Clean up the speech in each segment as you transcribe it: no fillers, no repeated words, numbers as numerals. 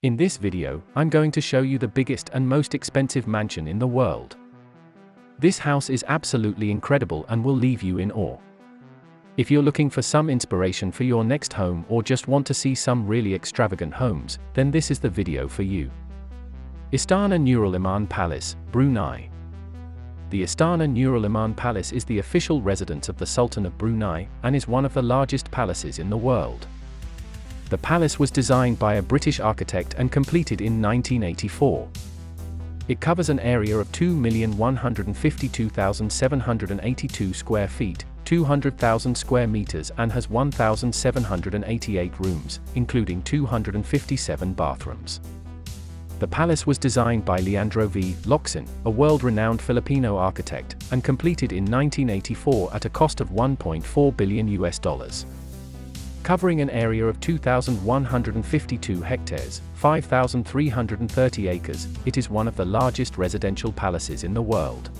In this video, I'm going to show you the biggest and most expensive mansion in the world. This house is absolutely incredible and will leave you in awe. If you're looking for some inspiration for your next home or just want to see some really extravagant homes, then this is the video for you. Istana Nurul Iman Palace, Brunei. The Istana Nurul Iman Palace is the official residence of the Sultan of Brunei and is one of the largest palaces in the world. The palace was designed by a British architect and completed in 1984. It covers an area of 2,152,782 square feet, 200,000 square meters, and has 1,788 rooms, including 257 bathrooms. The palace was designed by Leandro V. Locsin, a world-renowned Filipino architect, and completed in 1984 at a cost of $1.4 billion. Covering an area of 2,152 hectares, 5,330 acres, it is one of the largest residential palaces in the world.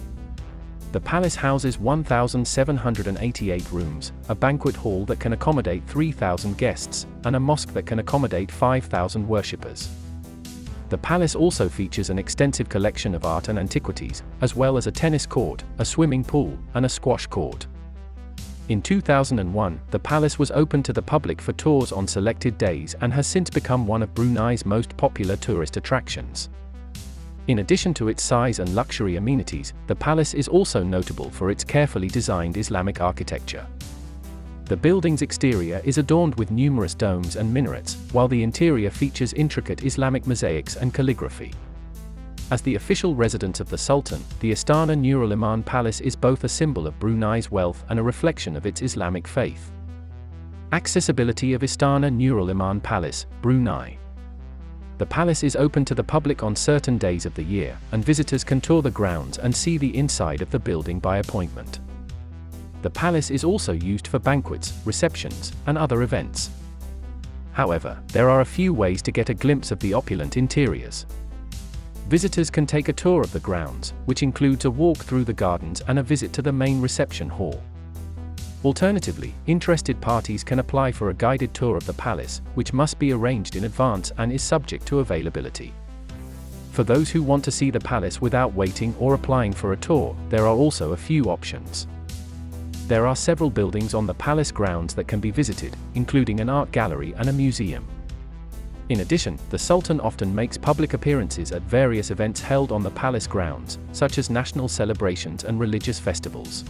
The palace houses 1,788 rooms, a banquet hall that can accommodate 3,000 guests, and a mosque that can accommodate 5,000 worshippers. The palace also features an extensive collection of art and antiquities, as well as a tennis court, a swimming pool, and a squash court. In 2001, the palace was opened to the public for tours on selected days and has since become one of Brunei's most popular tourist attractions. In addition to its size and luxury amenities, the palace is also notable for its carefully designed Islamic architecture. The building's exterior is adorned with numerous domes and minarets, while the interior features intricate Islamic mosaics and calligraphy. As the official residence of the Sultan, the Istana Nurul Iman Palace is both a symbol of Brunei's wealth and a reflection of its Islamic faith. Accessibility of Istana Nurul Iman Palace, Brunei. The palace is open to the public on certain days of the year, and visitors can tour the grounds and see the inside of the building by appointment. The palace is also used for banquets, receptions, and other events. However, there are a few ways to get a glimpse of the opulent interiors. Visitors can take a tour of the grounds, which includes a walk through the gardens and a visit to the main reception hall. Alternatively, interested parties can apply for a guided tour of the palace, which must be arranged in advance and is subject to availability. For those who want to see the palace without waiting or applying for a tour, there are also a few options. There are several buildings on the palace grounds that can be visited, including an art gallery and a museum. In addition, the Sultan often makes public appearances at various events held on the palace grounds, such as national celebrations and religious festivals.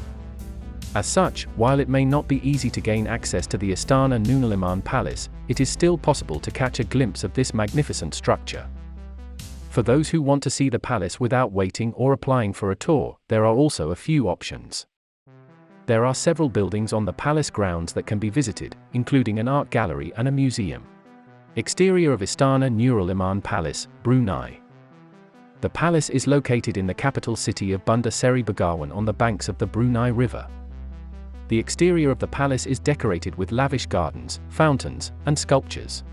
As such, while it may not be easy to gain access to the Istana Nurul Iman Palace, it is still possible to catch a glimpse of this magnificent structure. For those who want to see the palace without waiting or applying for a tour, there are also a few options. There are several buildings on the palace grounds that can be visited, including an art gallery and a museum. Exterior of Istana Nurul Iman Palace, Brunei. The palace is located in the capital city of Bandar Seri Begawan on the banks of the Brunei River. The exterior of the palace is decorated with lavish gardens, fountains, and sculptures.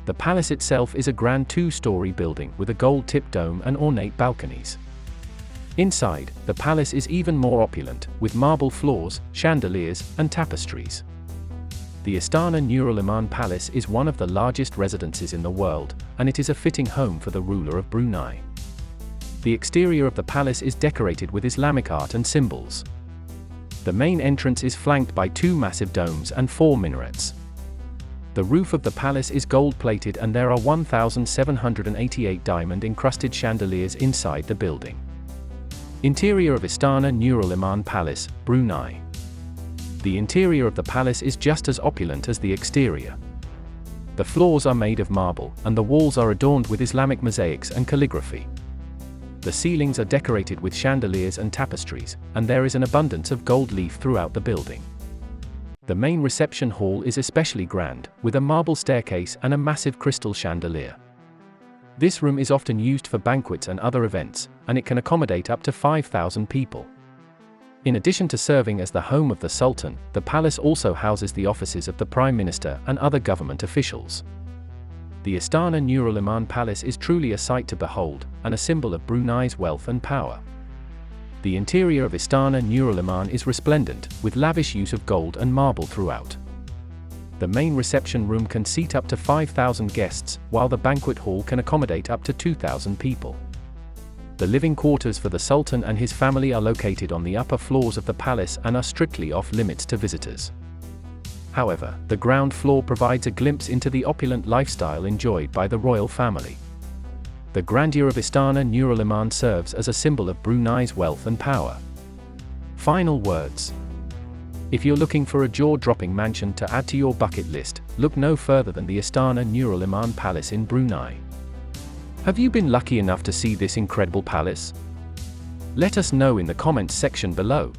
The palace itself is a grand two-story building with a gold-tipped dome and ornate balconies. Inside, the palace is even more opulent, with marble floors, chandeliers, and tapestries. The Istana Nurul Iman Palace is one of the largest residences in the world, and it is a fitting home for the ruler of Brunei. The exterior of the palace is decorated with Islamic art and symbols. The main entrance is flanked by two massive domes and 4 minarets. The roof of the palace is gold-plated and there are 1,788 diamond-encrusted chandeliers inside the building. Interior of Istana Nurul Iman Palace, Brunei. The interior of the palace is just as opulent as the exterior. The floors are made of marble, and the walls are adorned with Islamic mosaics and calligraphy. The ceilings are decorated with chandeliers and tapestries, and there is an abundance of gold leaf throughout the building. The main reception hall is especially grand, with a marble staircase and a massive crystal chandelier. This room is often used for banquets and other events, and it can accommodate up to 5,000 people. In addition to serving as the home of the Sultan, the palace also houses the offices of the Prime Minister and other government officials. The Istana Nurul Iman Palace is truly a sight to behold, and a symbol of Brunei's wealth and power. The interior of Istana Nurul Iman is resplendent, with lavish use of gold and marble throughout. The main reception room can seat up to 5,000 guests, while the banquet hall can accommodate up to 2,000 people. The living quarters for the Sultan and his family are located on the upper floors of the palace and are strictly off-limits to visitors. However, the ground floor provides a glimpse into the opulent lifestyle enjoyed by the royal family. The grandeur of Istana Nurul Iman serves as a symbol of Brunei's wealth and power. Final words. If you're looking for a jaw-dropping mansion to add to your bucket list, look no further than the Istana Nurul Iman Palace in Brunei. Have you been lucky enough to see this incredible palace? Let us know in the comments section below.